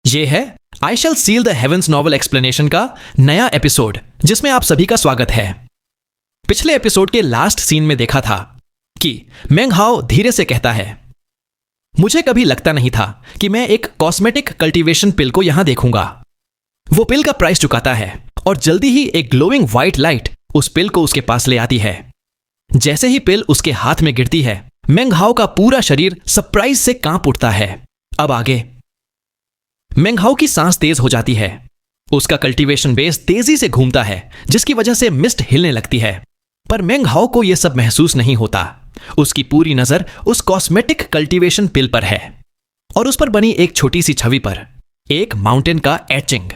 ये है I shall seal the heavens novel explanation का नया एपिसोड, जिसमें आप सभी का स्वागत है। पिछले एपिसोड के लास्ट सीन में देखा था कि मेंग हाओ धीरे से कहता है, मुझे कभी लगता नहीं था कि मैं एक कॉस्मेटिक कल्टीवेशन पिल को यहां देखूंगा। वो पिल का प्राइस चुकाता है और जल्दी ही एक ग्लोइंग व्हाइट लाइट उस पिल को उसके पास ले आती है। जैसे ही पिल उसके हाथ में गिरती है, मेंग हाओ का पूरा शरीर सरप्राइज से कांप उठता है। अब आगे मेंग हाओ की सांस तेज हो जाती है। उसका कल्टीवेशन बेस तेजी से घूमता है, जिसकी वजह से मिस्ट हिलने लगती है। पर मेंग हाओ को यह सब महसूस नहीं होता। उसकी पूरी नजर उस कॉस्मेटिक कल्टीवेशन पिल पर है और उस पर बनी एक छोटी सी छवि पर एक माउंटेन का एचिंग।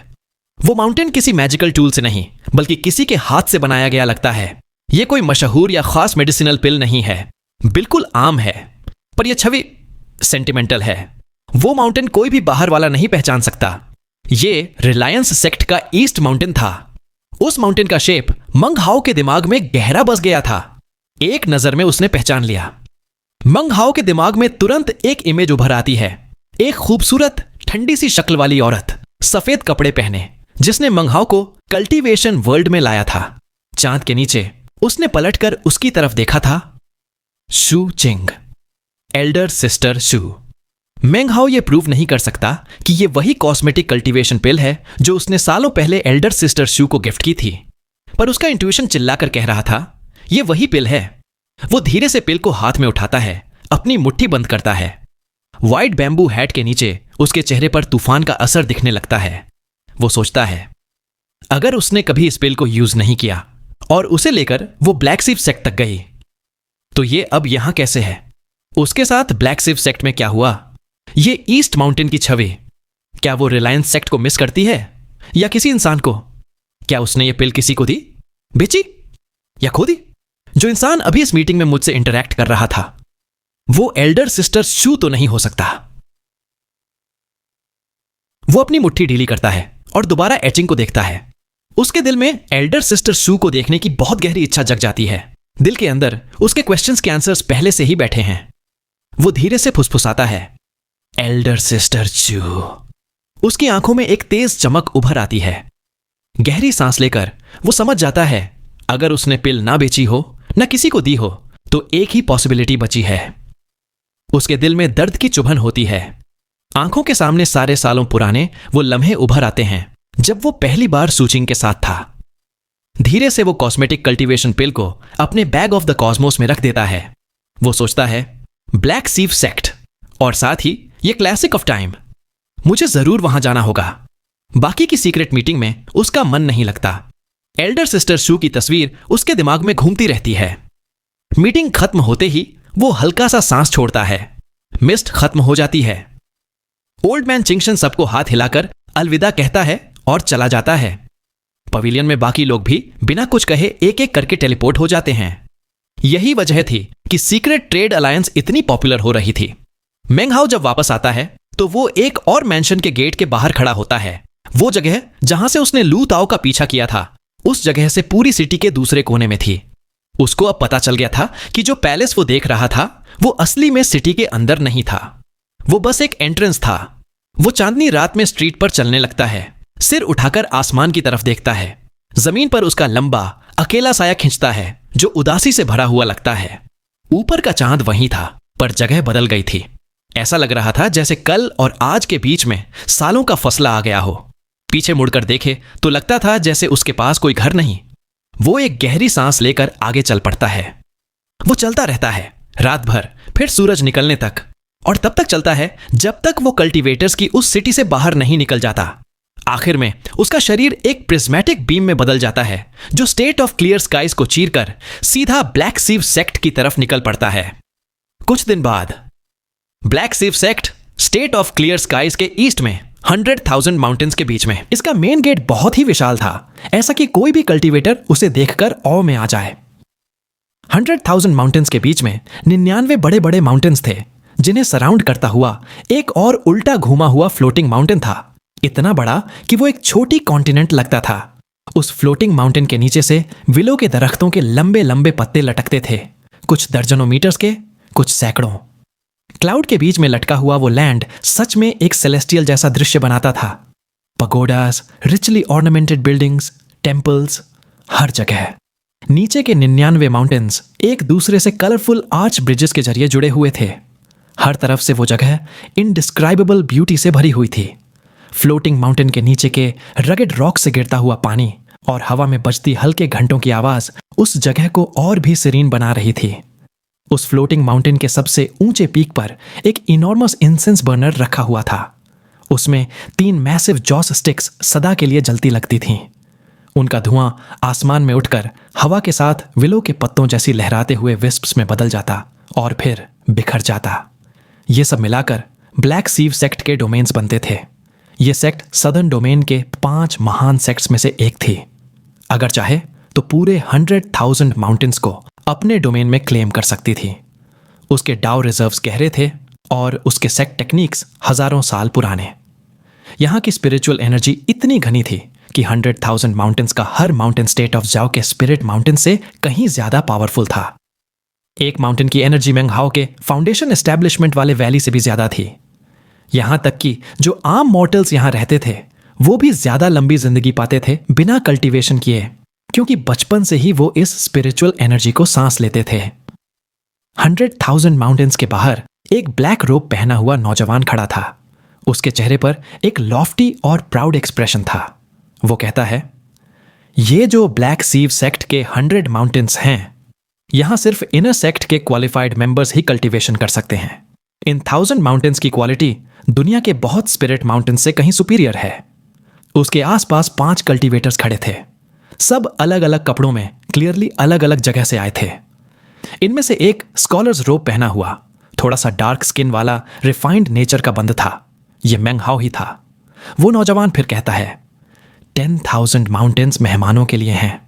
वो माउंटेन किसी मैजिकल टूल से नहीं, बल्कि किसी के हाथ से बनाया गया लगता है। यह कोई मशहूर या खास मेडिसिनल पिल नहीं है, बिल्कुल आम है, पर यह छवि सेंटिमेंटल है। वो माउंटेन कोई भी बाहर वाला नहीं पहचान सकता। ये रिलायंस सेक्ट का ईस्ट माउंटेन था। उस माउंटेन का शेप मेंग हाओ के दिमाग में गहरा बस गया था। एक नजर में उसने पहचान लिया। मेंग हाओ के दिमाग में तुरंत एक इमेज उभर आती है। एक खूबसूरत ठंडी सी शक्ल वाली औरत, सफेद कपड़े पहने, जिसने मेंग हाओ को कल्टीवेशन वर्ल्ड में लाया था। चांद के नीचे उसने पलटकर उसकी तरफ देखा था। शू चिंग, एल्डर सिस्टर शू। मेंग हाओ यह प्रूव नहीं कर सकता कि यह वही कॉस्मेटिक कल्टीवेशन पिल है जो उसने सालों पहले एल्डर सिस्टर शू को गिफ्ट की थी, पर उसका इंट्यूशन चिल्लाकर कह रहा था यह वही पिल है। वो धीरे से पिल को हाथ में उठाता है, अपनी मुट्ठी बंद करता है। व्हाइट बैम्बू हैट के नीचे उसके चेहरे पर तूफान का असर दिखने लगता है। वो सोचता है, अगर उसने कभी इस पिल को यूज नहीं किया और उसे लेकर वो ब्लैक सीफ सेक्ट तक गई, तो ये अब यहां कैसे है? उसके साथ ब्लैक सीफ सेक्ट में क्या हुआ? ये ईस्ट माउंटेन की छवि, क्या वो रिलायंस सेक्ट को मिस करती है या किसी इंसान को? क्या उसने ये पिल किसी को दी, बेची या खो दी? जो इंसान अभी इस मीटिंग में मुझसे इंटरैक्ट कर रहा था, वो एल्डर सिस्टर शू तो नहीं हो सकता। वो अपनी मुट्ठी ढीली करता है और दोबारा एचिंग को देखता है। उसके दिल में एल्डर सिस्टर शू को देखने की बहुत गहरी इच्छा जग जाती है। दिल के अंदर उसके क्वेश्चंस के आंसर्स पहले से ही बैठे हैं। वो धीरे से फुसफुसाता है, एल्डर सिस्टर शू। उसकी आंखों में एक तेज चमक उभर आती है। गहरी सांस लेकर वो समझ जाता है, अगर उसने पिल ना बेची हो, ना किसी को दी हो, तो एक ही पॉसिबिलिटी बची है। उसके दिल में दर्द की चुभन होती है। आंखों के सामने सारे सालों पुराने वो लम्हे उभर आते हैं जब वो पहली बार सूचिंग के साथ था। धीरे से वो कॉस्मेटिक कल्टीवेशन पिल को अपने बैग ऑफ द कॉस्मोस में रख देता है। वो सोचता है, ब्लैक सीफ सेक्ट और साथ ही ये क्लासिक ऑफ टाइम, मुझे जरूर वहां जाना होगा। बाकी की सीक्रेट मीटिंग में उसका मन नहीं लगता। एल्डर सिस्टर शू की तस्वीर उसके दिमाग में घूमती रहती है। मीटिंग खत्म होते ही वो हल्का सा सांस छोड़ता है। मिस्ट खत्म हो जाती है। ओल्ड मैन चिंगशन सबको हाथ हिलाकर अलविदा कहता है और चला जाता है। पवेलियन में बाकी लोग भी बिना कुछ कहे एक एक करके टेलीपोर्ट हो जाते हैं। यही वजह थी कि सीक्रेट ट्रेड अलायंस इतनी पॉपुलर हो रही थी। मेंग हाओ जब वापस आता है तो वो एक और मैंशन के गेट के बाहर खड़ा होता है। वो जगह जहां से उसने लू ताओ का पीछा किया था, उस जगह से पूरी सिटी के दूसरे कोने में थी। उसको अब पता चल गया था कि जो पैलेस वो देख रहा था वो असली में सिटी के अंदर नहीं था, वो बस एक एंट्रेंस था। वो चांदनी रात में स्ट्रीट पर चलने लगता है, सिर उठाकर आसमान की तरफ देखता है। जमीन पर उसका लंबा अकेला साया खिंचता है जो उदासी से भरा हुआ लगता है। ऊपर का चांद वहीं था, पर जगह बदल गई थी। ऐसा लग रहा था जैसे कल और आज के बीच में सालों का फसला आ गया हो। पीछे मुड़कर देखे तो लगता था जैसे उसके पास कोई घर नहीं। वो एक गहरी सांस लेकर आगे चल पड़ता है। वो चलता रहता है रात भर, फिर सूरज निकलने तक, और तब तक चलता है जब तक वो कल्टीवेटर्स की उस सिटी से बाहर नहीं निकल जाता। आखिर में उसका शरीर एक प्रिज्मेटिक बीम में बदल जाता है जो स्टेट ऑफ क्लियर स्काइज को चीरकर सीधा ब्लैक सीफ सेक्ट की तरफ निकल पड़ता है। कुछ दिन बाद black sif sect state of clear skies के ईस्ट में 100,000 माउंटेन्स के बीच में। इसका मेन गेट बहुत ही विशाल था, ऐसा कि कोई भी कल्टीवेटर उसे देखकर औ में आ जाए। 100,000 माउंटेन्स के बीच में 99 बड़े बड़े माउंटेन्स थे, जिन्हें सराउंड करता हुआ एक और उल्टा घूमा हुआ फ्लोटिंग माउंटेन था। इतना बड़ा कि वो एक छोटी कॉन्टिनेंट लगता था। उस फ्लोटिंग माउंटेन के नीचे से विलो के दरख्तों के लंबे लंबे पत्ते लटकते थे, कुछ दर्जनों मीटर्स के, कुछ सैकड़ों। क्लाउड के बीच में लटका हुआ वो लैंड सच में एक सेलेस्टियल जैसा दृश्य बनाता था। Pagodas, richly ornamented buildings, temples, हर जगह। नीचे के 99 माउंटेन्स एक दूसरे से कलरफुल आर्च ब्रिजेस के जरिए जुड़े हुए थे। हर तरफ से वो जगह इनडिस्क्राइबेबल ब्यूटी से भरी हुई थी। फ्लोटिंग माउंटेन के नीचे के रगेड रॉक से गिरता हुआ पानी और हवा में बजती हल्के घंटों की आवाज उस जगह को और भी सीरीन बना रही थी। उस फ्लोटिंग माउंटेन के सबसे ऊंचे पीक पर एक इनॉर्मस इंसेंस बर्नर रखा हुआ था। उसमें 3 मैसिव जॉस स्टिक्स सदा के लिए जलती लगती थीं। उनका धुआं आसमान में उठकर हवा के साथ विलो के पत्तों जैसी लहराते हुए विस्प्स में बदल जाता और फिर बिखर जाता। ये सब मिलाकर ब्लैक सीव सेक्ट के डोमेन्स बनते थे। ये सेक्ट सदर्न डोमेन के 5 महान सेक्ट्स में से एक थी। अगर चाहे तो पूरे 100,000 माउंटेन्स को अपने डोमेन में क्लेम कर सकती थी। उसके डाउ रिजर्व्स गहरे थे और उसके सेक्ट टेक्निक्स हजारों साल पुराने। यहाँ की स्पिरिचुअल एनर्जी इतनी घनी थी कि 100,000 माउंटेन्स का हर माउंटेन स्टेट ऑफ जाओ के स्पिरिट माउंटेन से कहीं ज्यादा पावरफुल था। एक माउंटेन की एनर्जी मेंगहाओ के फाउंडेशन एस्टैब्लिशमेंट वाले वैली से भी ज्यादा थी। यहां तक कि जो आम मॉर्टल्स यहां रहते थे वो भी ज्यादा लंबी जिंदगी पाते थे बिना कल्टीवेशन किए, क्योंकि बचपन से ही वो इस स्पिरिचुअल एनर्जी को सांस लेते थे। 100,000 माउंटेन्स के बाहर एक ब्लैक रोब पहना हुआ नौजवान खड़ा था। उसके चेहरे पर एक लॉफ्टी और प्राउड एक्सप्रेशन था। वो कहता है, ये जो ब्लैक सीव सेक्ट के 100 माउंटेन्स हैं, यहां सिर्फ इनर सेक्ट के क्वालिफाइड मेंबर्स ही कल्टीवेशन कर सकते हैं। इन 1000 माउंटेन्स की क्वालिटी दुनिया के बहुत स्पिरिट माउंटेन्स से कहीं सुपीरियर है। उसके आसपास 5 कल्टीवेटर्स खड़े थे। सब अलग अलग कपड़ों में क्लियरली अलग अलग जगह से आए थे। इनमें से एक स्कॉलर्स रोब पहना हुआ, थोड़ा सा डार्क स्किन वाला रिफाइंड नेचर का बंद था। यह मेंगहाओ ही था। वो नौजवान फिर कहता है, 10,000 माउंटेन्स मेहमानों के लिए हैं,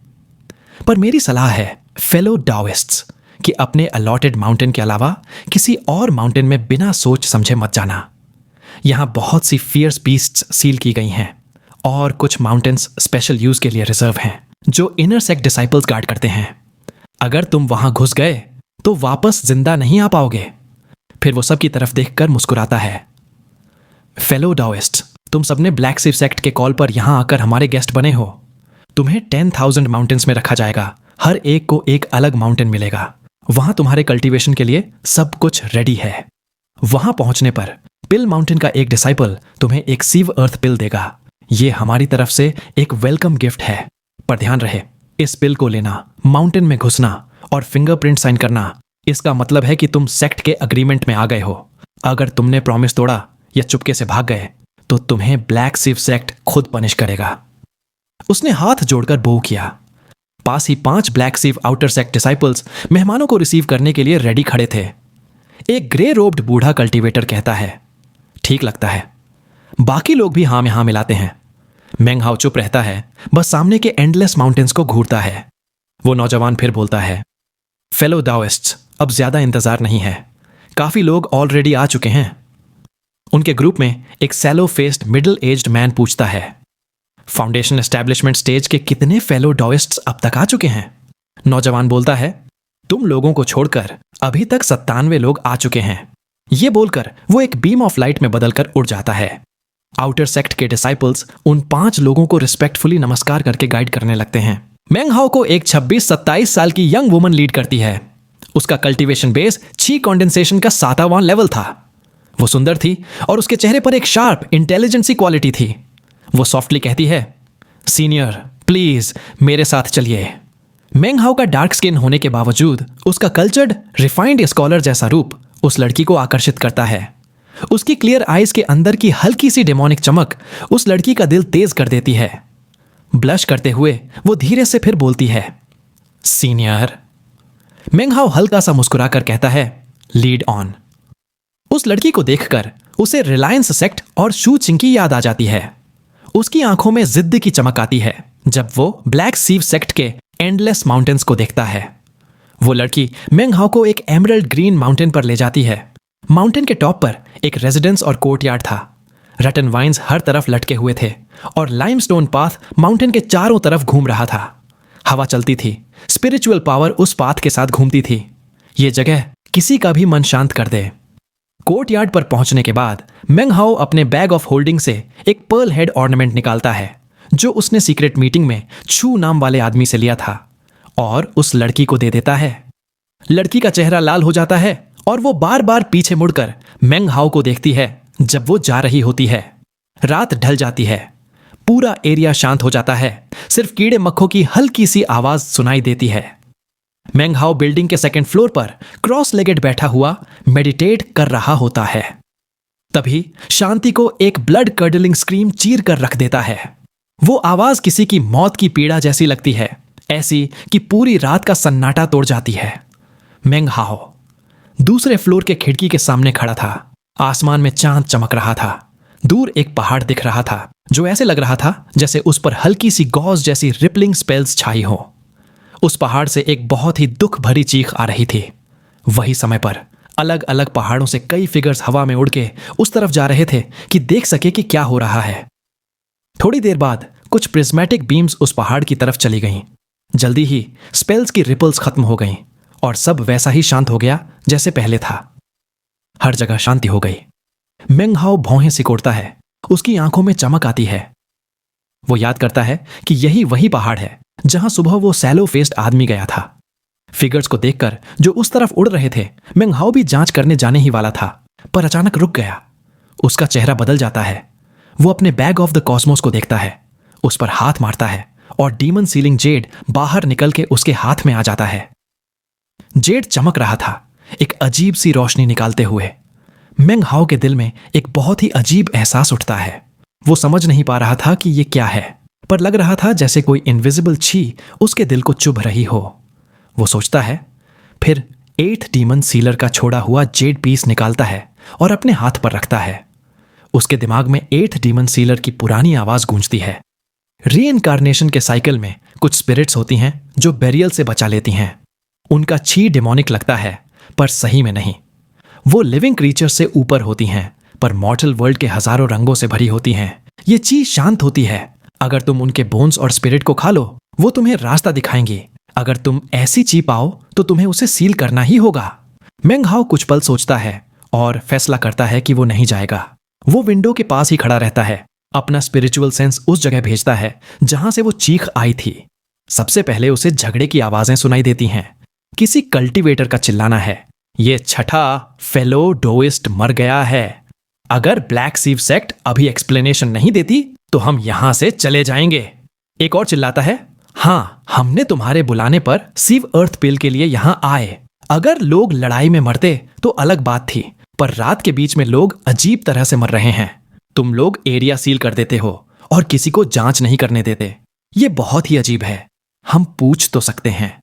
पर मेरी सलाह है फेलो डाओइस्ट्स कि अपने अलॉटेड माउंटेन के अलावा किसी और माउंटेन में बिना सोच समझे मत जाना। यहां बहुत सी फियर्स बीस्ट्स सील की गई हैं और कुछ माउंटेन्स स्पेशल यूज के लिए रिजर्व हैं जो इनर सेक्ट डिसाइपल्स गार्ड करते हैं। अगर तुम वहां घुस गए तो वापस जिंदा नहीं आ पाओगे। फिर वो सबकी तरफ देखकर मुस्कुराता है, फेलो डाओइस्ट, तुम सबने ब्लैक सीव सेक्ट के कॉल पर यहां आकर हमारे गेस्ट बने हो। तुम्हें 10,000 माउंटेन्स में रखा जाएगा। हर एक को एक अलग माउंटेन मिलेगा। वहां तुम्हारे कल्टीवेशन के लिए सब कुछ रेडी है। वहां पहुंचने पर पिल माउंटेन का एक डिसाइपल तुम्हें एक सीव अर्थ पिल देगा। यह हमारी तरफ से एक वेलकम गिफ्ट है। पर ध्यान रहे, इस पिल को लेना, माउंटेन में घुसना और फिंगरप्रिंट साइन करना, इसका मतलब है कि तुम सेक्ट के अग्रीमेंट में आ गए हो। अगर तुमने प्रॉमिस तोड़ा या चुपके से भाग गए तो तुम्हें ब्लैक सीव सेक्ट खुद पनिश करेगा। उसने हाथ जोड़कर बो किया। पास ही 5 ब्लैक सीव आउटर सेक्ट डिसाइपल्स मेहमानों को रिसीव करने के लिए रेडी खड़े थे। एक ग्रे रोब्ड बूढ़ा कल्टीवेटर कहता है, ठीक लगता है। बाकी लोग भी हां में हां मिलाते हैं। मेंगहाओ चुप रहता है, बस सामने के एंडलेस माउंटेन्स को घूरता है। वो नौजवान फिर बोलता है, फेलो डाओइस्ट्स, अब ज्यादा इंतजार नहीं है। काफी लोग ऑलरेडी आ चुके हैं। उनके ग्रुप में एक sallow faced middle aged man पूछता है, फाउंडेशन एस्टैब्लिशमेंट स्टेज के कितने फेलो डाओइस्ट्स अब तक आ चुके हैं? नौजवान बोलता है, तुम लोगों को छोड़कर अभी तक 97 लोग आ चुके हैं। यह बोलकर वो एक बीम ऑफ लाइट में बदलकर उड़ जाता है। आउटर सेक्ट के डिसाइपल्स उन 5 लोगों को रिस्पेक्टफुली नमस्कार करके गाइड करने लगते हैं। मेंगहाओ को एक 26-27 साल की यंग वुमन लीड करती है। उसका कल्टीवेशन बेस ची कंडेंसेशन का 7वां लेवल था। वो सुंदर थी और उसके चेहरे पर एक शार्प इंटेलिजेंसी क्वालिटी थी। वो सॉफ्टली कहती है, सीनियर प्लीज मेरे साथ चलिए। मेंगहाओ का डार्क स्किन होने के बावजूद उसका कल्चर्ड रिफाइंड स्कॉलर जैसा रूप उस लड़की को आकर्षित करता है। उसकी क्लियर आईज के अंदर की हल्की सी डेमोनिक चमक उस लड़की का दिल तेज कर देती है। ब्लश करते हुए वो धीरे से फिर बोलती है, सीनियर। मेंगहाओ हल्का सा मुस्कुराकर कहता है, लीड ऑन। उस लड़की को देखकर उसे रिलायंस सेक्ट और शू चिंग की याद आ जाती है। उसकी आंखों में जिद्द की चमक आती है जब वो ब्लैक सीव सेक्ट के एंडलेस माउंटेन्स को देखता है। वो लड़की मेंगहाओ को एक एमरल्ड ग्रीन माउंटेन पर ले जाती है। माउंटेन के टॉप पर एक रेजिडेंस और कोर्टयार्ड था। रटन वाइन्स हर तरफ लटके हुए थे और लाइमस्टोन पाथ माउंटेन के चारों तरफ घूम रहा था। हवा चलती थी। स्पिरिचुअल पावर उस पाथ के साथ घूमती थी। ये जगह किसी का भी मन शांत कर दे। कोर्टयार्ड पर पहुंचने के बाद मेंग हाओ अपने बैग ऑफ होल्डिंग से एक पर्ल हेड ऑर्नामेंट निकालता है जो उसने सीक्रेट मीटिंग में छू नाम वाले आदमी से लिया था और उस लड़की को दे देता है। लड़की का चेहरा लाल हो जाता है और वो बार बार पीछे मुड़कर मेंग हाओ को देखती है जब वो जा रही होती है। रात ढल जाती है, पूरा एरिया शांत हो जाता है, सिर्फ कीड़े मक्खों की हल्की सी आवाज सुनाई देती है। मेंग हाओ बिल्डिंग के सेकंड फ्लोर पर क्रॉस लेगेड बैठा हुआ मेडिटेट कर रहा होता है। तभी शांति को एक ब्लड कर्डलिंग स्क्रीम चीर कर रख देता है। वो आवाज किसी की मौत की पीड़ा जैसी लगती है, ऐसी कि पूरी रात का सन्नाटा तोड़ जाती है। मेंग हाओ दूसरे फ्लोर के खिड़की के सामने खड़ा था। आसमान में चांद चमक रहा था। दूर एक पहाड़ दिख रहा था जो ऐसे लग रहा था जैसे उस पर हल्की सी गॉज जैसी रिपलिंग स्पेल्स छाई हो। उस पहाड़ से एक बहुत ही दुख भरी चीख आ रही थी। वही समय पर अलग अलग पहाड़ों से कई फिगर्स हवा में उड़ के उस तरफ जा रहे थे कि देख सके कि क्या हो रहा है। थोड़ी देर बाद कुछ प्रिज्मेटिक बीम्स उस पहाड़ की तरफ चली गईं। जल्दी ही स्पेल्स की रिपल्स खत्म हो गईं और सब वैसा ही शांत हो गया जैसे पहले था। हर जगह शांति हो गई। मेंग हाओ भौहें सिकोड़ता है, उसकी आंखों में चमक आती है। वो याद करता है कि यही वही पहाड़ है जहां सुबह वो सैलो फेस्ड आदमी गया था। फिगर्स को देखकर जो उस तरफ उड़ रहे थे, मेंग हाओ भी जांच करने जाने ही वाला था, पर अचानक रुक गया। उसका चेहरा बदल जाता है। वो अपने बैग ऑफ द कॉस्मोस को देखता है, उस पर हाथ मारता है और डीमन सीलिंग जेड बाहर निकल के उसके हाथ में आ जाता है। जेड चमक रहा था, एक अजीब सी रोशनी निकालते हुए। मेंग हाओ के दिल में एक बहुत ही अजीब एहसास उठता है। वो समझ नहीं पा रहा था कि ये क्या है, पर लग रहा था जैसे कोई इनविजिबल छी उसके दिल को चुभ रही हो। वो सोचता है, फिर 8th डीमन सीलर का छोड़ा हुआ जेड पीस निकालता है और अपने हाथ पर रखता है। उसके दिमाग में 8th डीमन सीलर की पुरानी आवाज गूंजती है। रीइंकार्नेशन के साइकिल में कुछ स्पिरिट्स होती हैं जो बेरियल से बचा लेती हैं। उनका छी डेमोनिक लगता है, पर सही में नहीं। वो लिविंग क्रीचर से ऊपर होती हैं, पर मॉर्टल वर्ल्ड के हजारों रंगों से भरी होती हैं। ये ची शांत होती है। अगर तुम उनके बोन्स और स्पिरिट को खा लो, वो तुम्हें रास्ता दिखाएंगी। अगर तुम ऐसी ची पाओ तो तुम्हें उसे सील करना ही होगा। मेंग हाओ कुछ पल सोचता है और फैसला करता है कि वो नहीं जाएगा। वो विंडो के पास ही खड़ा रहता है, अपना स्पिरिचुअल सेंस उस जगह भेजता है जहां से वो चीख आई थी। सबसे पहले उसे झगड़े की आवाजें सुनाई देती हैं। किसी कल्टीवेटर का चिल्लाना है, ये छठा फेलो डोइस्ट मर गया है। अगर ब्लैक सीव सेक्ट अभी एक्सप्लेनेशन नहीं देती तो हम यहां से चले जाएंगे। एक और चिल्लाता है, हाँ, हमने तुम्हारे बुलाने पर सीव अर्थ पिल के लिए यहां आए। अगर लोग लड़ाई में मरते तो अलग बात थी, पर रात के बीच में लोग अजीब तरह से मर रहे हैं। तुम लोग एरिया सील कर देते हो और किसी को जांच नहीं करने देते। ये बहुत ही अजीब है। हम पूछ तो सकते हैं।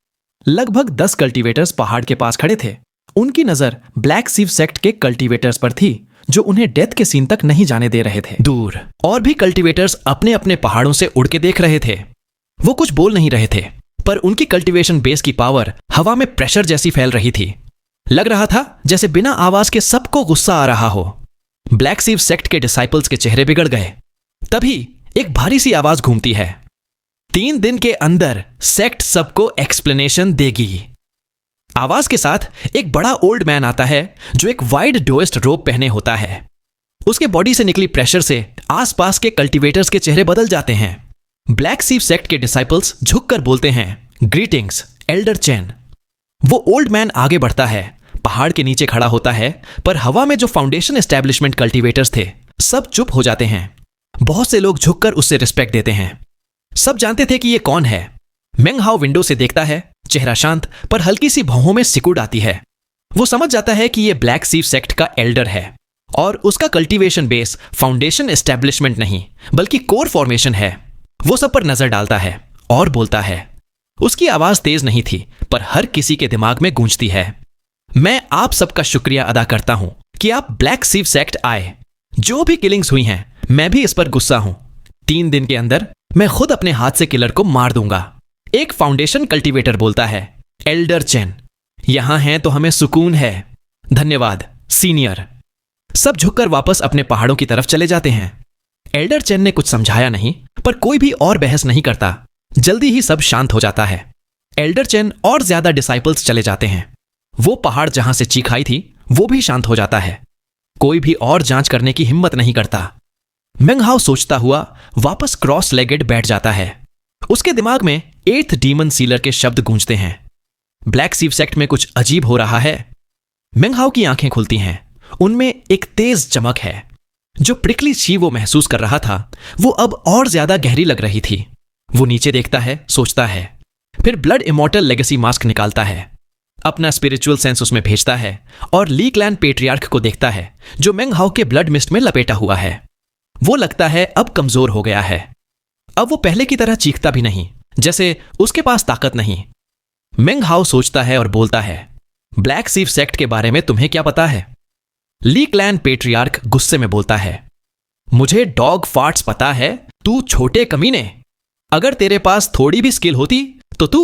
लगभग 10 कल्टीवेटर्स पहाड़ के पास खड़े थे। उनकी नजर ब्लैक सीव सेक्ट के कल्टीवेटर्स पर थी जो उन्हें डेथ के सीन तक नहीं जाने दे रहे थे। दूर और भी कल्टीवेटर्स अपने अपने पहाड़ों से उड़ के देख रहे थे। वो कुछ बोल नहीं रहे थे, पर उनकी कल्टीवेशन बेस की पावर हवा में प्रेशर जैसी फैल रही थी। लग रहा था जैसे बिना आवाज के सबको गुस्सा आ रहा हो। ब्लैक सीव सेक्ट के डिसाइपल्स के चेहरे बिगड़ गए। तभी एक भारी सी आवाज घूमती है, 3 दिन के अंदर सेक्ट सबको एक्सप्लेनेशन देगी। आवाज के साथ एक बड़ा ओल्ड मैन आता है जो एक वाइड डोएस्ट रोब पहने होता है। उसके बॉडी से निकली प्रेशर से आसपास के कल्टीवेटर्स के चेहरे बदल जाते हैं। ब्लैक सीव सेक्ट के डिसाइपल्स झुककर बोलते हैं, ग्रीटिंग्स एल्डर चेन। वो ओल्ड मैन आगे बढ़ता है, पहाड़ के नीचे खड़ा होता है, पर हवा में जो फाउंडेशन एस्टेब्लिशमेंट कल्टीवेटर्स थे सब चुप हो जाते हैं। बहुत से लोग झुककर उससे रिस्पेक्ट देते हैं। सब जानते थे कि ये कौन है। मेंग हाओ विंडो से देखता है, चेहरा शांत पर हल्की सी भौहों में सिकुड़ आती है। वो समझ जाता है कि ये ब्लैक सीव सेक्ट का एल्डर है और उसका कल्टीवेशन बेस फाउंडेशन एस्टेब्लिशमेंट नहीं बल्कि कोर फॉर्मेशन है। वो सब पर नजर डालता है और बोलता है। उसकी आवाज तेज नहीं थी, पर हर किसी के दिमाग में गूंजती है। मैं आप सबका शुक्रिया अदा करता हूं कि आप ब्लैक सीव सेक्ट आए। जो भी किलिंग्स हुई हैं, मैं भी इस पर गुस्सा हूं। 3 दिन के अंदर मैं खुद अपने हाथ से किलर को मार दूंगा। एक फाउंडेशन कल्टीवेटर बोलता है, एल्डर चेन, यहां हैं तो हमें सुकून है। धन्यवाद सीनियर। सब झुककर वापस अपने पहाड़ों की तरफ चले जाते हैं। एल्डर चेन ने कुछ समझाया नहीं, पर कोई भी और बहस नहीं करता। जल्दी ही सब शांत हो जाता है। एल्डर चेन और ज्यादा डिसाइपल्स चले जाते हैं। वो पहाड़ जहां से चीख आई थी वो भी शांत हो जाता है। कोई भी और जांच करने की हिम्मत नहीं करता। मेंग हाओ सोचता हुआ वापस क्रॉस लेगेड बैठ जाता है। उसके दिमाग में 8th डीमन सीलर के शब्द गूंजते हैं। ब्लैक सीव सेक्ट में कुछ अजीब हो रहा है। मेंग हाओ की आंखें खुलती हैं। उनमें एक तेज चमक है। जो प्रिकली ची वो महसूस कर रहा था वो अब और ज्यादा गहरी लग रही थी। वो नीचे देखता है, सोचता है, फिर ब्लड इमॉर्टल लेगेसी मास्क निकालता है, अपना स्पिरिचुअल सेंस उसमें भेजता है और ली क्लैन पेट्रियार्क को देखता है जो मेंग हाओ के ब्लड मिस्ट में लपेटा हुआ है। वो लगता है अब कमजोर हो गया है। अब वो पहले की तरह चीखता भी नहीं, जैसे उसके पास ताकत नहीं। मेंग हाओ सोचता है और बोलता है, ब्लैक सीव सेक्ट के बारे में तुम्हें क्या पता है? ली क्लैन पेट्रियार्क गुस्से में बोलता है, मुझे डॉग फार्ट्स पता है, तू छोटे कमीने। अगर तेरे पास थोड़ी भी स्किल होती तो तू।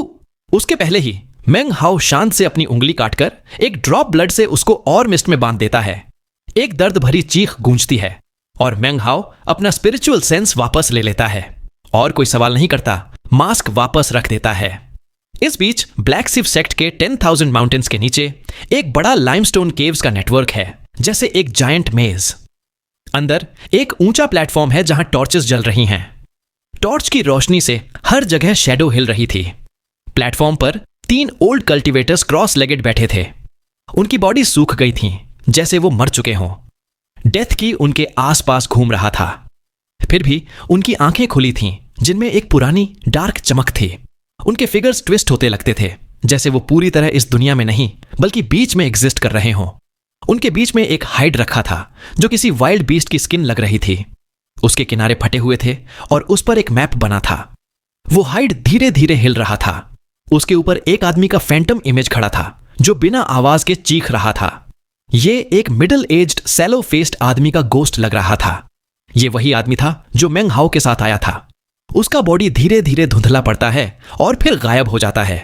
उसके पहले ही मेंग हाओ शांत से अपनी उंगली काटकर एक ड्रॉप ब्लड से उसको और मिस्ट में बांध देता है। एक दर्द भरी चीख गूंजती है और मेंग हाओ अपना स्पिरिचुअल सेंस वापस ले लेता है और कोई सवाल नहीं करता, मास्क वापस रख देता है। इस बीच ब्लैक सीव सेक्ट के 10,000 माउंटेन्स के नीचे एक बड़ा लाइमस्टोन केव्स का नेटवर्क है, जैसे एक जायंट मेज। अंदर एक ऊंचा प्लेटफॉर्म है जहां टॉर्चेस जल रही हैं। टॉर्च की रोशनी से हर जगह शैडो हिल रही थी। प्लेटफॉर्म पर 3 ओल्ड कल्टीवेटर्स क्रॉस लेगेड बैठे थे। उनकी बॉडी सूख गई थी, जैसे वो मर चुके हों। डेथ की उनके आसपास घूम रहा था। फिर भी उनकी आंखें खुली थीं, जिनमें एक पुरानी डार्क चमक थी। उनके फिगर्स ट्विस्ट होते लगते थे, जैसे वो पूरी तरह इस दुनिया में नहीं बल्कि बीच में एग्जिस्ट कर रहे हों। उनके बीच में एक हाइड रखा था जो किसी वाइल्ड बीस्ट की स्किन लग रही थी। उसके किनारे फटे हुए थे और उस पर एक मैप बना था। वो हाइड धीरे धीरे हिल रहा था। उसके ऊपर एक आदमी का फैंटम इमेज खड़ा था जो बिना आवाज के चीख रहा था। ये एक मिडिल एज्ड सैलो फेस्ड आदमी का गोस्ट लग रहा था। ये वही आदमी था जो मेंग हाओ के साथ आया था। उसका बॉडी धीरे धीरे धुंधला पड़ता है और फिर गायब हो जाता है।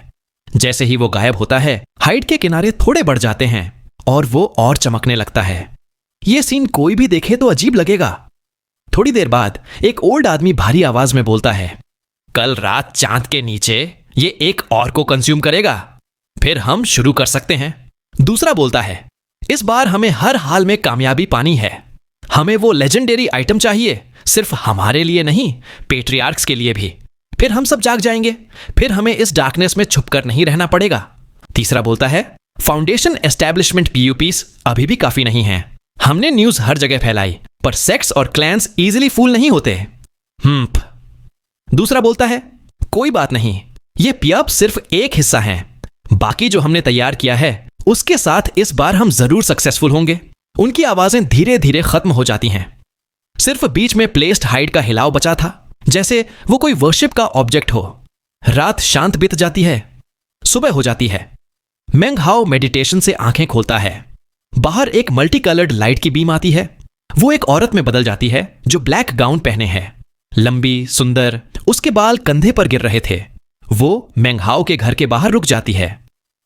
जैसे ही वो गायब होता है, हाइड के किनारे थोड़े बढ़ जाते हैं और वो और चमकने लगता है। ये सीन कोई भी देखे तो अजीब लगेगा। थोड़ी देर बाद एक ओल्ड आदमी भारी आवाज में बोलता है, कल रात चांद के नीचे ये एक और को कंज्यूम करेगा, फिर हम शुरू कर सकते हैं। दूसरा बोलता है, इस बार हमें हर हाल में कामयाबी पानी है। हमें वो लेजेंडरी आइटम चाहिए, सिर्फ हमारे लिए नहीं, पेट्रियार्क्स के लिए भी। फिर हम सब जाग जाएंगे, फिर हमें इस डार्कनेस में छुपकर नहीं रहना पड़ेगा। तीसरा बोलता है, फाउंडेशन एस्टैब्लिशमेंट पीयूपीस अभी भी काफी नहीं है। हमने न्यूज हर जगह फैलाई, पर सेक्ट्स और क्लैंस इजीली फूल नहीं होते। दूसरा बोलता है, कोई बात नहीं, ये पियप सिर्फ एक हिस्सा है। बाकी जो हमने तैयार किया है उसके साथ इस बार हम जरूर सक्सेसफुल होंगे। उनकी आवाजें धीरे धीरे खत्म हो जाती हैं। सिर्फ बीच में प्लेस्ड हाइड का हिलाव बचा था, जैसे वो कोई वर्शिप का ऑब्जेक्ट हो। रात शांत बीत जाती है। सुबह हो जाती है। मेंग हाओ मेडिटेशन से आंखें खोलता है। बाहर एक मल्टी कलर्ड लाइट की बीम आती है। वो एक औरत में बदल जाती है जो ब्लैक गाउन पहने है, लंबी, सुंदर। उसके बाल कंधे पर गिर रहे थे। वो मेंग हाओ के घर के बाहर रुक जाती है।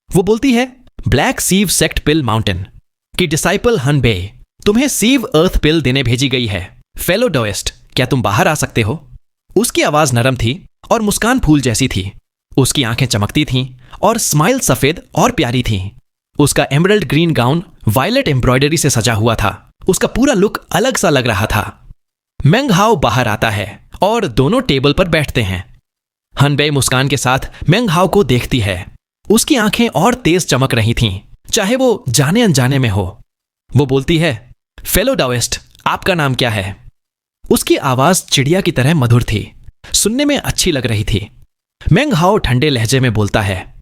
वो बोलती है, ब्लैक सीव सेक्ट पिल माउंटेन की डिसाइपल हन बे, तुम्हें सीव अर्थ पिल देने भेजी गई है। फेलो डोएस्ट, क्या तुम बाहर आ सकते हो? उसकी आवाज नरम थी और मुस्कान फूल जैसी थी। उसकी आंखें चमकती थीं और स्माइल सफेद और प्यारी थी। उसका emerald green gown violet embroidery से सजा हुआ था। उसका पूरा लुक अलग सा लग रहा था। मेंग हाओ बाहर आता है और दोनों टेबल पर बैठते हैं। हनबे मुस्कान के साथ मेंग हाओ को देखती है। उसकी आंखें और तेज चमक रही थीं, चाहे वो जाने अनजाने में हो। वो बोलती है, फेलो डाओइस्ट, आपका नाम क्या है? उसकी आवाज चिड़िया की तरह मधुर थी, सुनने में अच्छी लग रही थी। मेंग हाओ ठंडे लहजे में बोलता है,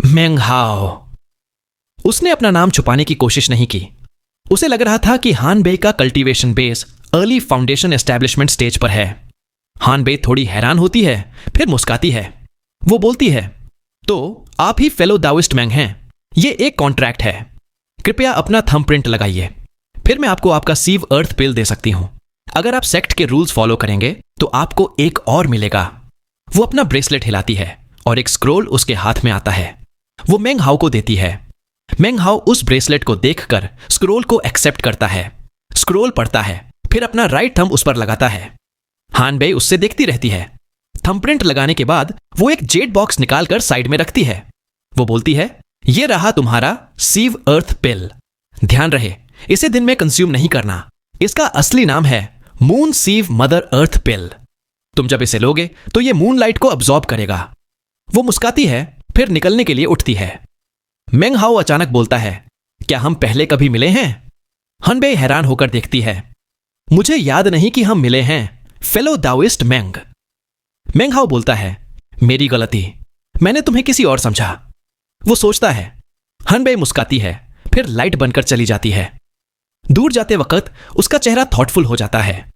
मेंग हाओ। उसने अपना नाम छुपाने की कोशिश नहीं की। उसे लग रहा था कि हान बे का cultivation base early foundation establishment stage पर है। हान बे थोड़ी हैरान होती है, फिर मुस्काती है। वो बोलती है, तो आप ही फेलो दाओइस्ट मेंग हैं। ये एक कॉन्ट्रैक्ट है। कृपया अपना थंब प्रिंट लगाइए, फिर मैं आपको आपका सीव अर्थ पिल दे सकती हूं। अगर आप सेक्ट के रूल्स फॉलो करेंगे तो आपको एक और मिलेगा। वो अपना ब्रेसलेट हिलाती है और एक स्क्रोल उसके हाथ में आता है। वो मेंग हाओ को देती है। मेंग हाओ उस ब्रेसलेट को देखकर स्क्रोल को एक्सेप्ट करता है। स्क्रोल पढ़ता है, फिर अपना राइट थंब उस पर लगाता है। हान बे उससे देखती रहती है। थंब प्रिंट लगाने के बाद वो एक जेड बॉक्स निकालकर साइड में रखती है। वो बोलती है, ये रहा तुम्हारा सीव अर्थ पिल। ध्यान रहे, इसे दिन में कंज्यूम नहीं करना। इसका असली नाम है मून सीव मदर अर्थ पिल। तुम जब इसे लोगे तो ये मूनलाइट को अब्सॉर्ब करेगा। वो मुस्काती है, फिर निकलने के लिए उठती है। मेंग हाओ अचानक बोलता है, क्या हम पहले कभी मिले हैं? हनबे हैरान होकर देखती है। मुझे याद नहीं कि हम मिले हैं, फेलो दाओइस्ट मेंग। मेंग हाओ बोलता है, मेरी गलती, मैंने तुम्हें किसी और समझा। वो सोचता है। हनबे मुस्काती है, फिर लाइट बनकर चली जाती है। दूर जाते वक्त उसका चेहरा थॉटफुल हो जाता है।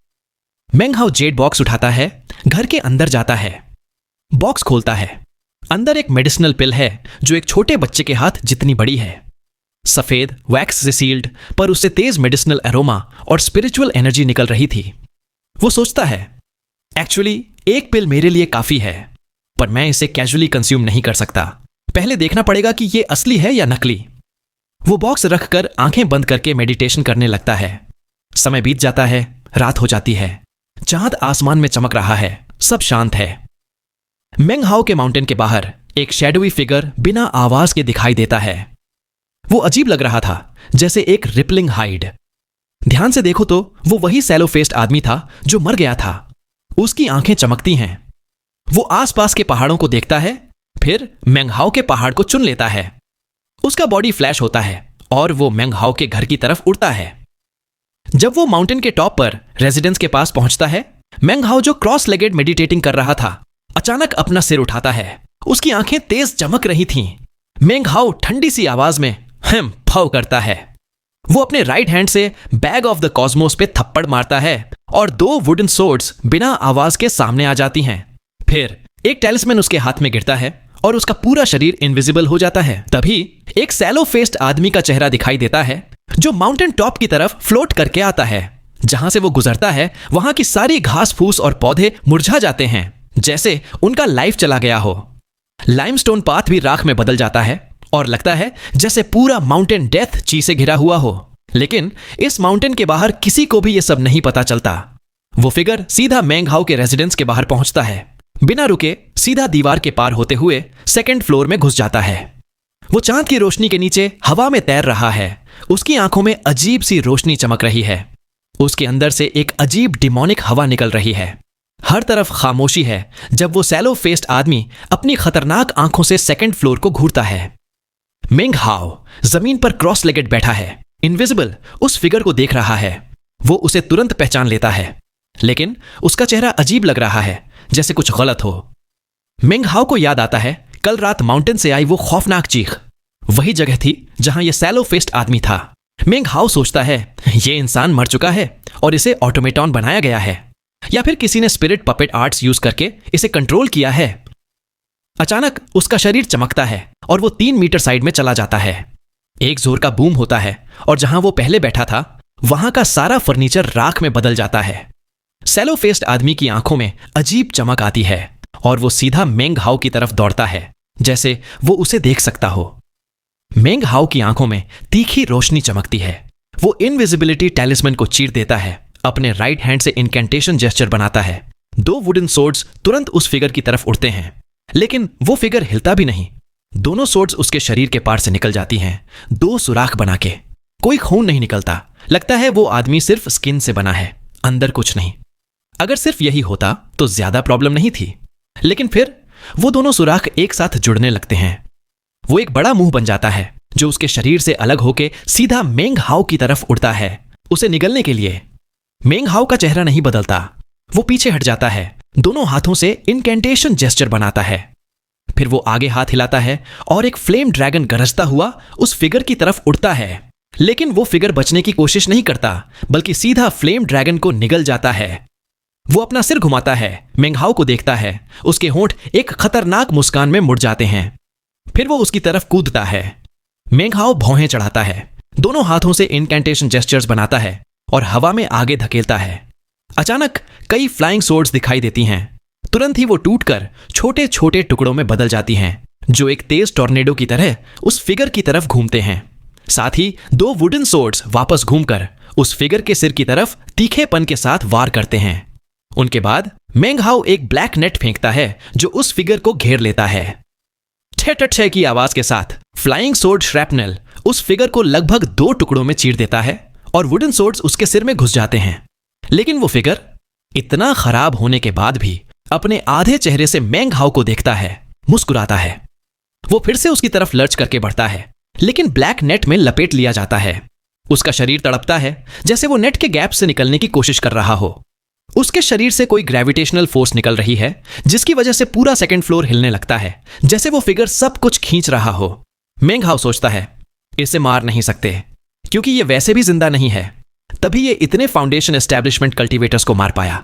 मेंग हाओ जेड बॉक्स उठाता है, घर के अंदर जाता है। बॉक्स खोलता है। अंदर एक मेडिसिनल पिल है जो एक छोटे बच्चे के हाथ जितनी बड़ी है। सफेद, वैक्स से सील्ड, पर उससे तेज मेडिसिनल एरोमा और स्पिरिचुअल एनर्जी निकल रही थी। वो सोचता है, एक्चुअली एक पिल मेरे लिए काफी है, पर मैं इसे कैजुअली कंज्यूम नहीं कर सकता। पहले देखना पड़ेगा कि ये असली है या नकली। वो बॉक्स रखकर आंखें बंद करके मेडिटेशन करने लगता है। समय बीत जाता है, रात हो जाती है। चांद आसमान में चमक रहा है, सब शांत है। मेंग हाओ के माउंटेन के बाहर एक शैडोवी फिगर बिना आवाज के दिखाई देता है। वो अजीब लग रहा था, जैसे एक रिपलिंग हाइड। ध्यान से देखो तो वो वही सैलो फेस्ड आदमी था जो मर गया था। उसकी आंखें चमकती हैं। वो आसपास के पहाड़ों को देखता है, फिर मेंग हाओ के पहाड़ को चुन लेता है। उसका बॉडी फ्लैश होता है और वो मेंग हाओ के घर की तरफ उड़ता है। जब वो माउंटेन के टॉप पर रेजिडेंस के पास पहुंचता है, मेंग हाओ जो क्रॉस लेगेड मेडिटेटिंग कर रहा था, अचानक अपना सिर उठाता है। उसकी आंखें तेज चमक रही थीं। मेंग हाओ ठंडी सी आवाज में हम फाउ करता है। वो अपने राइट हैंड से बैग ऑफ द कॉस्मोस पे थप्पड़ मारता है और 2 वुडन सोर्ड्स बिना आवाज के सामने आ जाती हैं। फिर एक टैलिस्मैन उसके हाथ में गिरता है और उसका पूरा शरीर इनविजिबल हो जाता है। तभी एक सैलो फेस्ड आदमी का चेहरा दिखाई देता है जो माउंटेन टॉप की तरफ फ्लोट करके आता है। जहां से वो गुजरता है वहां की सारी घास फूस और पौधे मुरझा जाते हैं, जैसे उनका लाइफ चला गया हो। लाइमस्टोन पाथ भी राख में बदल जाता है और लगता है जैसे पूरा माउंटेन डेथ ची से घिरा हुआ हो। लेकिन इस माउंटेन के बाहर किसी को भी यह सब नहीं पता चलता। वो फिगर सीधा मेंग हाओ के रेजिडेंस के बाहर पहुंचता है। बिना रुके सीधा दीवार के पार होते हुए सेकंड फ्लोर में घुस जाता है। वो चांद की रोशनी के नीचे हवा में तैर रहा है। उसकी आंखों में अजीब सी रोशनी चमक रही है। उसके अंदर से एक अजीब डिमोनिक हवा निकल रही है। हर तरफ खामोशी है जब वो सैलो फेस्ड आदमी अपनी खतरनाक आंखों से सेकंड फ्लोर को घूरता है। मेंग हाओ जमीन पर क्रॉस लेगेड बैठा है, इनविजिबल उस फिगर को देख रहा है। वो उसे तुरंत पहचान लेता है, लेकिन उसका चेहरा अजीब लग रहा है, जैसे कुछ गलत हो। मेंग हाओ को याद आता है कल रात माउंटेन से आई वो खौफनाक चीख। वही जगह थी जहां ये सैलो फेस्ड आदमी था। मेंग हाओ सोचता है ये इंसान मर चुका है और इसे ऑटोमेटॉन बनाया गया है, या फिर किसी ने स्पिरिट पपेट आर्ट्स यूज करके इसे कंट्रोल किया है। अचानक उसका शरीर चमकता है और वो 3 मीटर साइड में चला जाता है। एक जोर का बूम होता है और जहां वो पहले बैठा था वहां का सारा फर्नीचर राख में बदल जाता है। सैलो फेस्ड आदमी की आंखों में अजीब चमक आती है और वो सीधा मेंग हाओ की तरफ दौड़ता है, जैसे वो उसे देख सकता हो। मेंग हाओ की आंखों में तीखी रोशनी चमकती है। वो इनविजिबिलिटी टैलिस्मैन को चीर देता है, अपने राइट हैंड से इनकेंटेशन जेस्चर बनाता है। 2 वुडन सोर्ड्स तुरंत उस फिगर की तरफ उड़ते हैं, लेकिन वो फिगर हिलता भी नहीं। दोनों सोर्ड्स उसके शरीर के पार से निकल जाती हैं, 2 सुराख बना के। कोई खून नहीं निकलता। लगता है वो आदमी सिर्फ स्किन से बना है, अंदर कुछ नहीं। अगर सिर्फ यही होता तो ज्यादा प्रॉब्लम नहीं थी, लेकिन फिर वो दोनों सुराख एक साथ जुड़ने लगते हैं। वो एक बड़ा मुंह बन जाता है जो उसके शरीर से अलग होके सीधा मेंग हाओ की तरफ उड़ता है, उसे निगलने के लिए। मेंग हाओ का चेहरा नहीं बदलता। वो पीछे हट जाता है, दोनों हाथों से इनकेंटेशन जेस्चर बनाता है। फिर वो आगे हाथ हिलाता है और एक फ्लेम ड्रैगन गरजता हुआ उस फिगर की तरफ उड़ता है। लेकिन वो फिगर बचने की कोशिश नहीं करता, बल्कि सीधा फ्लेम ड्रैगन को निगल जाता है। वो अपना सिर घुमाता है, मेंग हाओ को देखता है। उसके होंठ एक खतरनाक मुस्कान में मुड़ जाते हैं। फिर वो उसकी तरफ कूदता है। मेंग हाओ भौहें चढ़ाता है, दोनों हाथों से इनकेंटेशन जेस्चर्स बनाता है और हवा में आगे धकेलता है। अचानक कई फ्लाइंग सोर्ड्स दिखाई देती हैं। तुरंत ही वो टूटकर छोटे छोटे टुकड़ों में बदल जाती हैं, जो एक तेज टॉर्नेडो की तरह उस फिगर की तरफ घूमते हैं। साथ ही 2 वुडन सोर्ड्स वापस घूमकर उस फिगर के सिर की तरफ तीखेपन के साथ वार करते हैं। उनके बाद मेंग हाओ एक ब्लैक नेट फेंकता है जो उस फिगर को घेर लेता है। ठे की आवाज के साथ फ्लाइंग सोर्ड श्रैपनेल उस फिगर को लगभग 2 टुकड़ों में चीर देता है और वुडन सोर्ड्स उसके सिर में घुस जाते हैं। लेकिन वो फिगर इतना खराब होने के बाद भी अपने आधे चेहरे से मेंग हाउ को देखता है, मुस्कुराता है। वो फिर से उसकी तरफ लर्च करके बढ़ता है, लेकिन ब्लैक नेट में लपेट लिया जाता है। उसका शरीर तड़पता है, जैसे वो नेट के गैप से निकलने की कोशिश कर रहा हो। उसके शरीर से कोई ग्रेविटेशनल फोर्स निकल रही है, जिसकी वजह से पूरा सेकंड फ्लोर हिलने लगता है, जैसे वो फिगर सब कुछ खींच रहा हो। मेंग हाउ सोचता है, इसे मार नहीं सकते क्योंकि ये वैसे भी जिंदा नहीं है। तभी ये इतने फाउंडेशन एस्टैब्लिशमेंट कल्टीवेटर्स को मार पाया।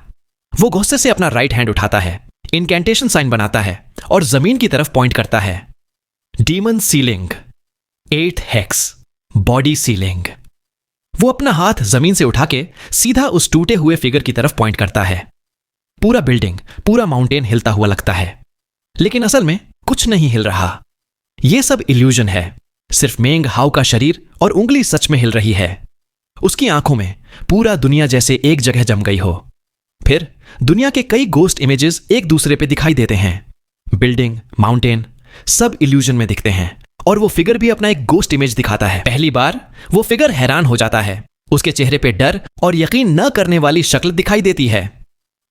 वो गुस्से से अपना राइट हैंड उठाता है, इनकैंटेशन साइन बनाता है और जमीन की तरफ पॉइंट करता है। Demon ceiling, 8 hex, body ceiling. वो अपना हाथ जमीन से उठा के सीधा उस टूटे हुए फिगर की तरफ पॉइंट करता है। पूरा बिल्डिंग, पूरा माउंटेन हिलता हुआ लगता है, लेकिन असल में कुछ नहीं हिल रहा। यह सब इल्यूजन है। सिर्फ मेंग हाउ का शरीर और उंगली सच में हिल रही है। उसकी आंखों में पूरा दुनिया जैसे एक जगह जम गई हो। फिर दुनिया के कई गोस्ट इमेजेस एक दूसरे पे दिखाई देते हैं। बिल्डिंग, माउंटेन सब इल्यूजन में दिखते हैं और वो फिगर भी अपना एक गोस्ट इमेज दिखाता है। पहली बार वो फिगर हैरान हो जाता है। उसके चेहरे पे डर और यकीन न करने वाली शक्ल दिखाई देती है।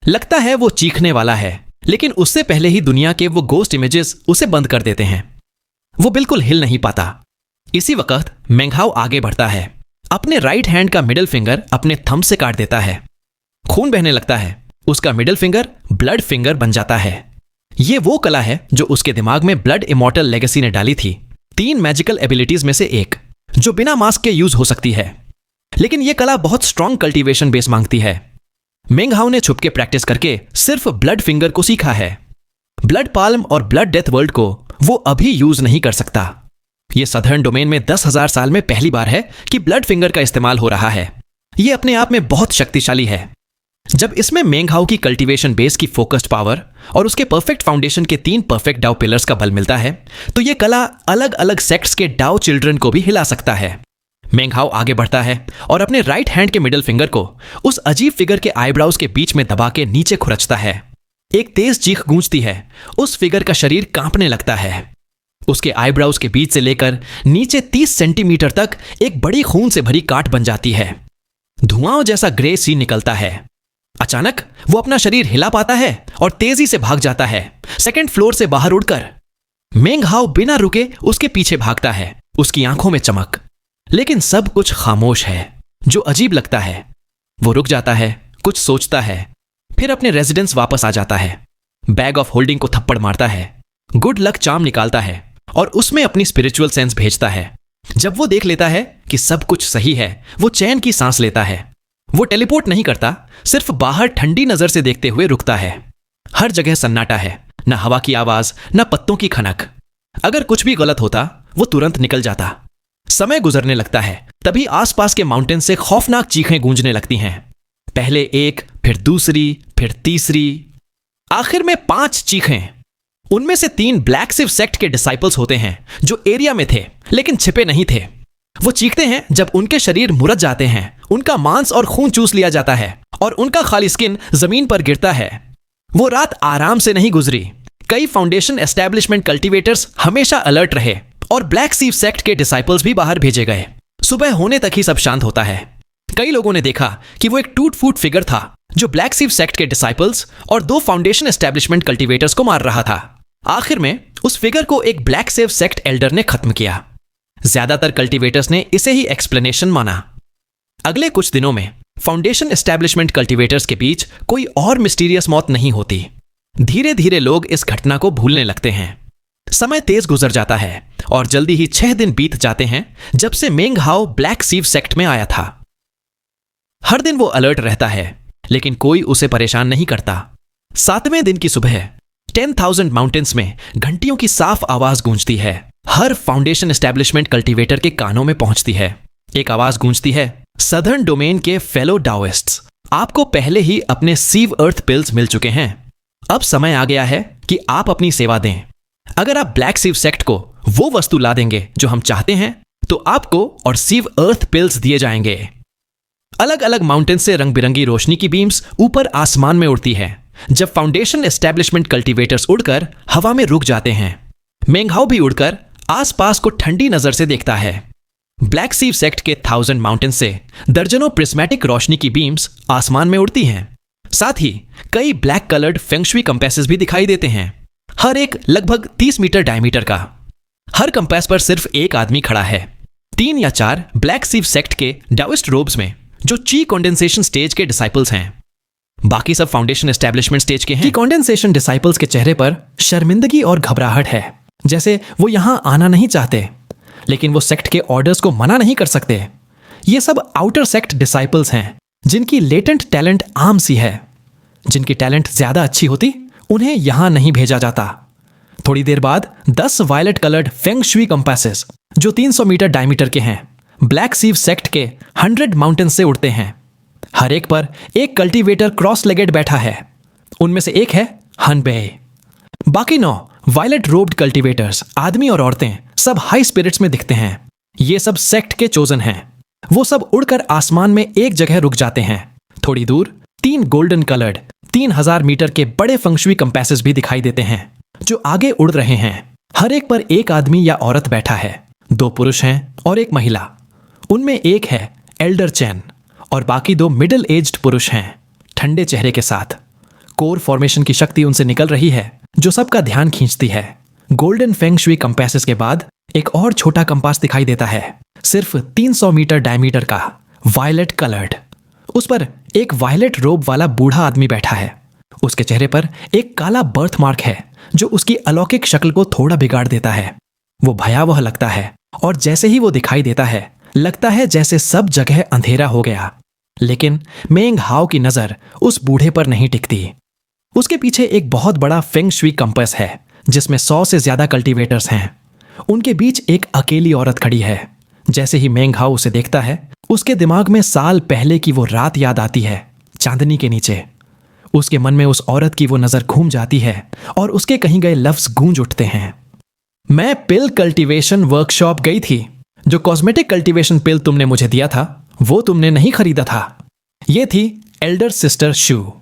लगता है वो चीखने वाला है, लेकिन उससे पहले ही दुनिया के वो गोस्ट इमेजेस उसे बंद कर देते हैं। वो बिल्कुल हिल नहीं पाता। इसी वक्त मेंग हाउ आगे बढ़ता है। अपने राइट हैंड का मिडिल फिंगर अपने थंब से काट देता है। खून बहने लगता है। उसका मिडिल फिंगर ब्लड फिंगर बन जाता है। ये वो कला है जो उसके दिमाग में ब्लड इमॉर्टल लेगेसी ने डाली थी। 3 मैजिकल एबिलिटीज में से एक, जो बिना मास्क के यूज हो सकती है। लेकिन यह कला बहुत स्ट्रॉन्ग कल्टीवेशन बेस मांगती है। मेंग हाउ ने छुप के प्रैक्टिस करके सिर्फ ब्लड फिंगर को सीखा है। ब्लड पाल्म और ब्लड डेथ वर्ल्ड को वो अभी यूज नहीं कर सकता। यह सदर्न डोमेन में 10,000 साल में पहली बार है कि ब्लड फिंगर का इस्तेमाल हो रहा है। यह अपने आप में बहुत शक्तिशाली है। जब इसमें मेंग हाउ की कल्टीवेशन बेस की फोकस्ड पावर और उसके परफेक्ट फाउंडेशन के 3 परफेक्ट डाउ पिलर्स का बल मिलता है, तो यह कला अलग अलग सेक्ट्स के डाउ चिल्ड्रन को भी हिला सकता है। मेंग हाउ आगे बढ़ता है और अपने राइट हैंड के मिडिल फिंगर को उस अजीब फिगर के आईब्राउज के बीच में दबा के नीचे खुरचता है। एक तेज चीख गूंजती है। उस फिगर का शरीर कांपने लगता है। उसके आईब्राउज के बीच से लेकर नीचे 30 सेंटीमीटर तक एक बड़ी खून से भरी काट बन जाती है। धुआं जैसा ग्रे सीन निकलता है। अचानक वो अपना शरीर हिला पाता है और तेजी से भाग जाता है, सेकंड फ्लोर से बाहर उड़कर। मेंग हाउ बिना रुके उसके पीछे भागता है, उसकी आंखों में चमक। लेकिन सब कुछ खामोश है, जो अजीब लगता है। वो रुक जाता है, कुछ सोचता है, फिर अपने रेजिडेंस वापस आ जाता है। बैग ऑफ होल्डिंग को थप्पड़ मारता है, गुड लक चार्म निकालता है और उसमें अपनी स्पिरिचुअल सेंस भेजता है। जब वो देख लेता है कि सब कुछ सही है, वो चैन की सांस लेता है। वो टेलीपोर्ट नहीं करता, सिर्फ बाहर ठंडी नजर से देखते हुए रुकता है। हर जगह सन्नाटा है, न हवा की आवाज, न पत्तों की खनक। अगर कुछ भी गलत होता, वो तुरंत निकल जाता। समय गुजरने लगता है, तभी आसपास के माउंटेन से खौफनाक चीखें गूंजने लगती हैं। पहले एक, फिर दूसरी, फिर तीसरी, आखिर में 5 चीखें। उनमें से 3 ब्लैक सिव सेक्ट के डिसाइपल्स होते हैं, जो एरिया में थे लेकिन छिपे नहीं थे। वो चीखते हैं जब उनके शरीर मुरझ जाते हैं, उनका मांस और खून चूस लिया जाता है और उनका खाली स्किन जमीन पर गिरता है। वो रात आराम से नहीं गुजरी। कई फाउंडेशन एस्टैब्लिशमेंट कल्टीवेटर्स हमेशा अलर्ट रहे और ब्लैक सीव सेक्ट के डिसाइपल्स भी बाहर भेजे गए। सुबह होने तक ही सब शांत होता है। कई लोगों ने देखा कि वो एक टूट फूट फिगर था, जो ब्लैक सीव सेक्ट के डिसाइपल्स और 2 फाउंडेशन एस्टैब्लिशमेंट कल्टीवेटर्स को मार रहा था। आखिर में उस फिगर को एक ब्लैक सेव सेक्ट एल्डर ने खत्म किया। ज्यादातर कल्टीवेटर्स ने इसे ही एक्सप्लेनेशन माना। अगले कुछ दिनों में फाउंडेशन एस्टैब्लिशमेंट कल्टीवेटर्स के बीच कोई और मिस्टीरियस मौत नहीं होती। धीरे धीरे लोग इस घटना को भूलने लगते हैं। समय तेज गुजर जाता है और जल्दी ही 6 दिन बीत जाते हैं जब से मेंग हाउ ब्लैक सीव सेक्ट में आया था। हर दिन वो अलर्ट रहता है, लेकिन कोई उसे परेशान नहीं करता। 7वें दिन की सुबह 10,000 माउंटेन्स में घंटियों की साफ आवाज गूंजती है। हर फाउंडेशन एस्टैब्लिशमेंट कल्टीवेटर के कानों में पहुंचती है। एक आवाज गूंजती है, सदर्न डोमेन के फेलो डाओइस्ट्स, आपको पहले ही अपने सीव अर्थ पिल्स मिल चुके हैं। अब समय आ गया है कि आप अपनी सेवा दें। अगर आप ब्लैक सीव सेक्ट को वो वस्तु ला देंगे जो हम चाहते हैं, तो आपको और सीव अर्थ पिल्स दिए जाएंगे। अलग अलग माउंटेन से रंग बिरंगी रोशनी की बीम्स ऊपर आसमान में उड़ती है। जब फाउंडेशन एस्टैब्लिशमेंट कल्टीवेटर्स उड़कर हवा में रुक जाते हैं, मेंग हाउ भी उड़कर आसपास को ठंडी नजर से देखता है। ब्लैक सीव सेक्ट के 1000 माउंटेन से दर्जनों प्रिज्मेटिक रोशनी की बीम्स आसमान में उड़ती हैं। साथ ही कई black coloured feng shui compasses भी दिखाई देते हैं, हर एक लगभग 30 मीटर डायमीटर का। हर कंपास पर सिर्फ एक आदमी खड़ा है, 3 या 4 ब्लैक सीव सेक्ट के डाओइस्ट रोब्स में, जो ची कंडेंसेशन स्टेज के डिसाइपल्स हैं। बाकी सब फाउंडेशन एस्टेब्लिशमेंट स्टेज के हैं। कि कंडेंसेशन डिसाइपल्स के चेहरे पर शर्मिंदगी और घबराहट है, जैसे वो यहां आना नहीं चाहते, लेकिन वो सेक्ट के ऑर्डर्स को मना नहीं कर सकते। ये सब आउटर सेक्ट डिसाइपल्स हैं, जिनकी लेटेंट टैलेंट आम सी है। जिनकी टैलेंट ज्यादा अच्छी होती, उन्हें यहां नहीं भेजा जाता। थोड़ी देर बाद 10 violet coloured feng shui compasses, जो 300 मीटर डायमीटर के हैं, ब्लैक सीव सेक्ट के 100 माउंटेन से उड़ते हैं। हर एक पर एक कल्टीवेटर क्रॉस लेगेड बैठा है। उनमें से एक है हनबे। बाकी 9 वायलेट रोब्ड कल्टीवेटर्स, आदमी और औरतें, सब हाई स्पिरिट्स में दिखते हैं। ये सब सेक्ट के चोजन हैं। वो सब उड़कर आसमान में एक जगह रुक जाते हैं। थोड़ी दूर 3 गोल्डन कलर्ड 3000 मीटर के बड़े फेंग शुई कंपासेस भी दिखाई देते हैं, जो आगे उड़ रहे हैं। हर एक पर एक आदमी या औरत बैठा है। 2 पुरुष हैं और एक महिला। उनमें एक है एल्डर चैन और बाकी 2 मिडिल एज्ड पुरुष हैं, ठंडे चेहरे के साथ। कोर फॉर्मेशन की शक्ति उनसे निकल रही है, जो सबका ध्यान खींचती है। गोल्डन फेंग शुई कंपासेस के बाद एक और छोटा कंपास दिखाई देता है, सिर्फ 300 मीटर डायमीटर का, वायलेट कलर्ड। उस पर एक वायलेट रोब वाला बूढ़ा आदमी बैठा है। उसके चेहरे पर एक काला बर्थ मार्क है, जो उसकी अलौकिक शक्ल को थोड़ा बिगाड़ देता है। वो भयावह लगता है और जैसे ही वो दिखाई देता है, लगता है जैसे सब जगह अंधेरा हो गया। लेकिन मेंग हाओ की नजर उस बूढ़े पर नहीं टिकती। उसके पीछे एक बहुत बड़ा फेंग शुई कंपास है, जिसमें 100 से ज्यादा कल्टीवेटर्स हैं। उनके बीच एक अकेली औरत खड़ी है। जैसे ही मेंग हाओ उसे देखता है, उसके दिमाग में साल पहले की वो रात याद आती है, चांदनी के नीचे। उसके मन में उस औरत की वो नजर घूम जाती है और उसके कहीं गए लफ्ज गूंज उठते हैं। मैं पिल कल्टीवेशन वर्कशॉप गई थी। जो कॉस्मेटिक कल्टीवेशन पिल तुमने मुझे दिया था, वो तुमने नहीं खरीदा था। ये थी एल्डर सिस्टर शू।